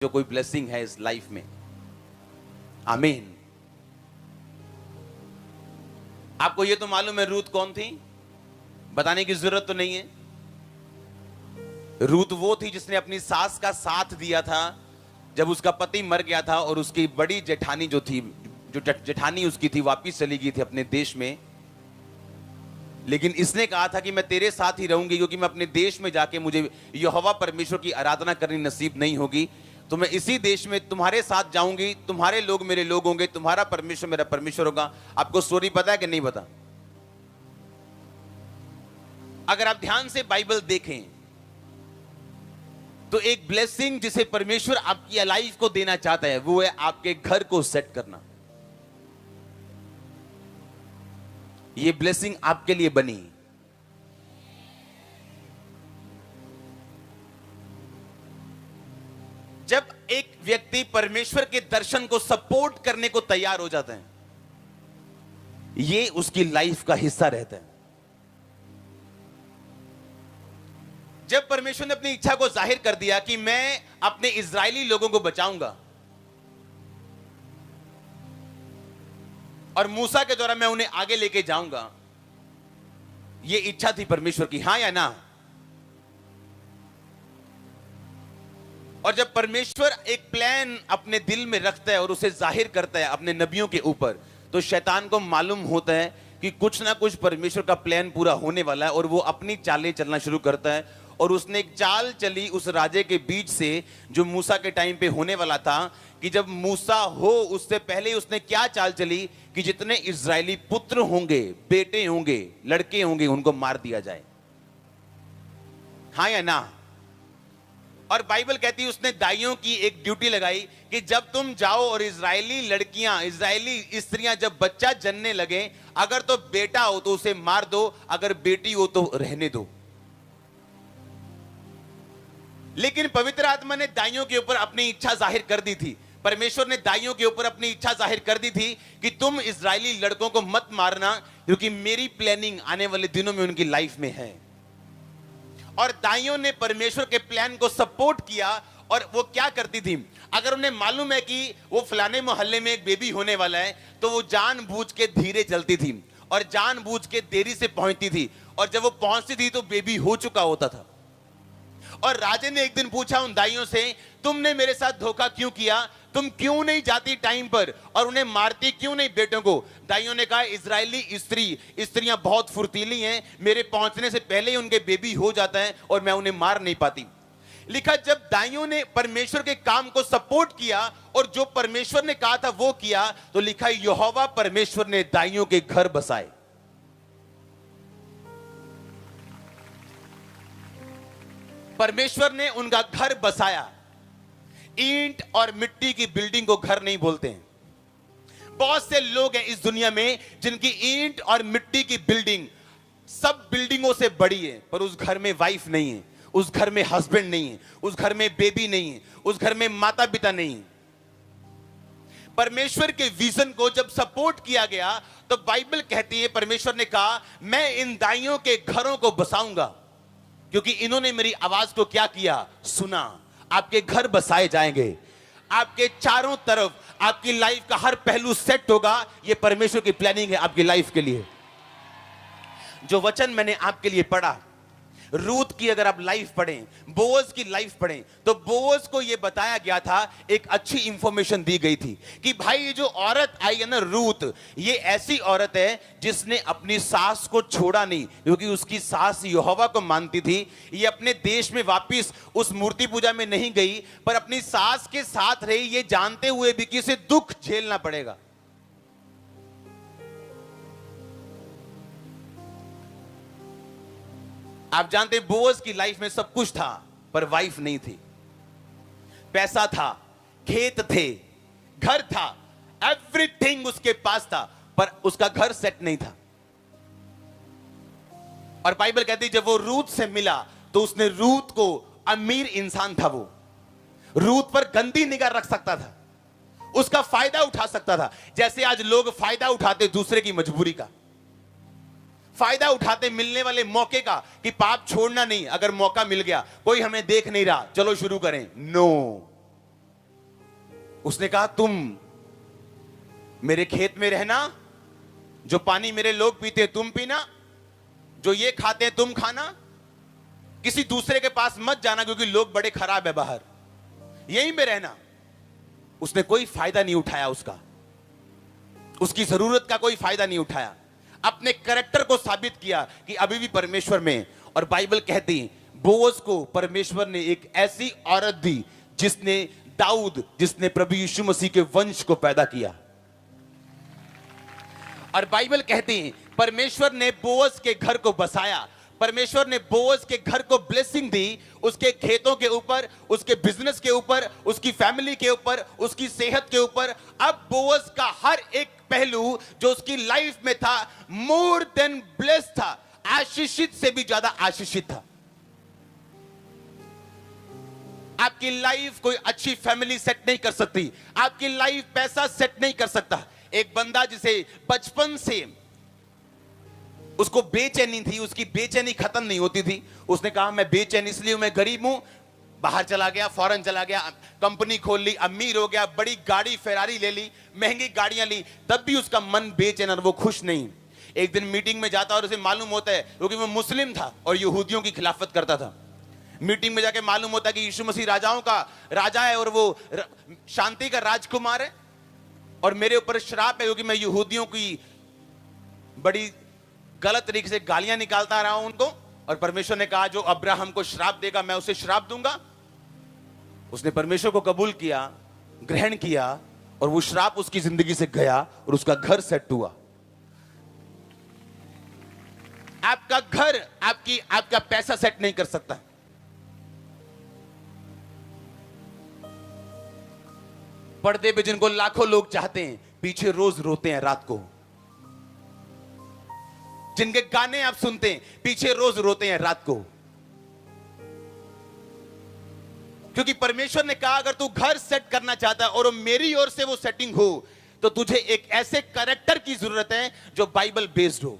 जो कोई ब्लेसिंग है इस लाइफ में। आमीन। आपको ये तो मालूम है रूथ कौन थी, बताने की जरूरत तो नहीं है। रूथ वो थी जिसने अपनी सास का साथ दिया था जब उसका पति मर गया था और उसकी बड़ी जेठानी जो थी, जो जेठानी उसकी थी, वापिस चली गई थी अपने देश में। लेकिन इसने कहा था कि मैं तेरे साथ ही रहूंगी, क्योंकि मैं अपने देश में जाके मुझे यहोवा परमेश्वर की आराधना करनी नसीब नहीं होगी, तो मैं इसी देश में तुम्हारे साथ जाऊंगी, तुम्हारे लोग मेरे लोग होंगे, तुम्हारा परमेश्वर मेरा परमेश्वर होगा। आपको स्टोरी पता है कि नहीं पता? अगर आप ध्यान से बाइबल देखें तो एक ब्लेसिंग जिसे परमेश्वर आपकी लाइफ को देना चाहता है वो है आपके घर को सेट करना। ये ब्लेसिंग आपके लिए बनी। जब एक व्यक्ति परमेश्वर के दर्शन को सपोर्ट करने को तैयार हो जाता है, ये उसकी लाइफ का हिस्सा रहता है। जब परमेश्वर ने अपनी इच्छा को जाहिर कर दिया कि मैं अपने इजरायली लोगों को बचाऊंगा और मूसा के द्वारा मैं उन्हें आगे लेके जाऊंगा, ये इच्छा थी परमेश्वर की, हां या ना? और जब परमेश्वर एक प्लान अपने दिल में रखता है और उसे जाहिर करता है अपने नबियों के ऊपर, तो शैतान को मालूम होता है कि कुछ ना कुछ परमेश्वर का प्लान पूरा होने वाला है और वो अपनी चालें चलना शुरू करता है। और उसने एक चाल चली उस राजे के बीच से जो मूसा के टाइम पे होने वाला था, कि जब मूसा हो उससे पहले उसने क्या चाल चली कि जितने इजरायली पुत्र होंगे, बेटे होंगे, लड़के होंगे, उनको मार दिया जाए। हाँ या ना? और बाइबल कहती है उसने दाइयों की एक ड्यूटी लगाई कि जब तुम जाओ और इजरायली लड़कियां, इजरायली स्त्रियां जब बच्चा जनने लगे, अगर तो बेटा हो तो उसे मार दो, अगर बेटी हो तो रहने दो। लेकिन पवित्र आत्मा ने दाइयों के ऊपर अपनी इच्छा जाहिर कर दी थी। परमेश्वर ने दाइयों के ऊपर अपनी इच्छा जाहिर कर दी थी कि तुम इजरायली लड़कों को मत मारना, क्योंकि मेरी प्लानिंग आने वाले दिनों में उनकी लाइफ में है। और दाइयों ने परमेश्वर के प्लान को सपोर्ट किया। और वो क्या करती थी, अगर उन्हें मालूम है कि वो फलाने मोहल्ले में एक बेबी होने वाला है, तो वो जानबूझ के धीरे चलती थी और जानबूझ के देरी से पहुंचती थी, और जब वो पहुंचती थी तो बेबी हो चुका होता था। और राजे ने एक दिन पूछा उन दाइयों से, तुमने मेरे साथ धोखा क्यों किया? तुम क्यों नहीं जाती टाइम पर और उन्हें मारती क्यों नहीं बेटों को? दाइयों ने कहा, इजरायली स्त्रियां बहुत फुर्तीली हैं, मेरे पहुंचने से पहले ही उनके बेबी हो जाता है और मैं उन्हें मार नहीं पाती। लिखा, जब दाइयों ने परमेश्वर के काम को सपोर्ट किया और जो परमेश्वर ने कहा था वो किया, तो लिखा यहोवा परमेश्वर ने दाइयों के घर बसाए। परमेश्वर ने उनका घर बसाया। ईंट और मिट्टी की बिल्डिंग को घर नहीं बोलते हैं। बहुत से लोग हैं इस दुनिया में जिनकी ईंट और मिट्टी की बिल्डिंग सब बिल्डिंगों से बड़ी है, पर उस घर में वाइफ नहीं है, उस घर में हस्बैंड नहीं है, उस घर में बेबी नहीं है, उस घर में माता पिता नहीं है। परमेश्वर के विजन को जब सपोर्ट किया गया तो बाइबल कहती है, परमेश्वर ने कहा, मैं इन दाइयों के घरों को बसाऊंगा, क्योंकि इन्होंने मेरी आवाज को क्या किया? सुना। आपके घर बसाए जाएंगे, आपके चारों तरफ आपकी लाइफ का हर पहलू सेट होगा। यह परमेश्वर की प्लानिंग है आपकी लाइफ के लिए। जो वचन मैंने आपके लिए पढ़ा, रूथ की अगर आप लाइफ पढ़ें, बोअज की लाइफ पढ़ें, तो बोअज को यह बताया गया था, एक अच्छी इंफॉर्मेशन दी गई थी कि भाई ये जो औरत आई है ना रूथ, ये ऐसी औरत है जिसने अपनी सास को छोड़ा नहीं, क्योंकि उसकी सास यहोवा को मानती थी। ये अपने देश में वापस उस मूर्ति पूजा में नहीं गई, पर अपनी सास के साथ रही, ये जानते हुए भी कि इसे दुख झेलना पड़ेगा। आप जानते हैं बोअज की लाइफ में सब कुछ था, पर वाइफ नहीं थी। पैसा था, खेत थे, घर था, एवरीथिंग उसके पास था, पर उसका घर सेट नहीं था। और बाइबल कहती है जब वो रूथ से मिला तो उसने रूथ को, अमीर इंसान था वो, रूथ पर गंदी निगाह रख सकता था, उसका फायदा उठा सकता था, जैसे आज लोग फायदा उठाते दूसरे की मजबूरी का, फायदा उठाते मिलने वाले मौके का, कि पाप छोड़ना नहीं, अगर मौका मिल गया, कोई हमें देख नहीं रहा, चलो शुरू करें। नो, उसने कहा तुम मेरे खेत में रहना, जो पानी मेरे लोग पीते हैं तुम पीना, जो ये खाते हैं तुम खाना, किसी दूसरे के पास मत जाना क्योंकि लोग बड़े खराब है बाहर, यहीं में रहना। उसने कोई फायदा नहीं उठाया, उसकी जरूरत का कोई फायदा नहीं उठाया, अपने कैरेक्टर को साबित किया कि अभी भी परमेश्वर में। और बाइबल कहती है बोअज को परमेश्वर ने एक ऐसी औरत दी जिसने दाऊद, जिसने प्रभु यीशु मसीह के वंश को पैदा किया। और बाइबल कहती है परमेश्वर ने बोअज के घर को बसाया, परमेश्वर ने बोअज के घर को ब्लेसिंग दी, उसके खेतों के ऊपर, उसके बिजनेस के ऊपर, उसकी फैमिली के ऊपर, उसकी सेहत के ऊपर। अब बोअज का हर एक पहलू जो उसकी लाइफ में था मोर देन ब्लेस्ड था, आशीषित से भी ज्यादा आशीषित था। आपकी लाइफ कोई अच्छी फैमिली सेट नहीं कर सकती, आपकी लाइफ पैसा सेट नहीं कर सकता। एक बंदा जिसे बचपन से उसको बेचैनी थी, उसकी बेचैनी खत्म नहीं होती थी, उसने कहा मैं बेचैन इसलिए हूं, मैं गरीब हूं, बाहर चला गया, फॉरेन चला गया, कंपनी खोल ली, अमीर हो गया, बड़ी गाड़ी फेरारी ले ली, महंगी गाड़ियां ली, तब भी उसका मन बेचैन और वो खुश नहीं। एक दिन मीटिंग में जाता और उसे मालूम होता है, क्योंकि वो मुस्लिम था और यहूदियों की खिलाफत करता था, मीटिंग में जाके मालूम होता है कि यीशु मसीह राजाओं का राजा है और वो शांति का राजकुमार है और मेरे ऊपर श्राप है क्योंकि मैं यहूदियों की बड़ी गलत तरीके से गालियां निकालता रहा हूं उनको, और परमेश्वर ने कहा जो अब्राहम को श्राप देगा मैं उसे श्राप दूंगा। उसने परमेश्वर को कबूल किया, ग्रहण किया, और वो श्राप उसकी जिंदगी से गया और उसका घर सेट हुआ। आपका घर आपका पैसा सेट नहीं कर सकता। पर्दे पे जिनको लाखों लोग चाहते हैं, पीछे रोज रोते हैं रात को। जिनके गाने आप सुनते हैं, पीछे रोज रोते हैं रात को। क्योंकि परमेश्वर ने कहा अगर तू घर सेट करना चाहता है और मेरी ओर से वो सेटिंग हो, तो तुझे एक ऐसे कैरेक्टर की जरूरत है जो बाइबल बेस्ड हो।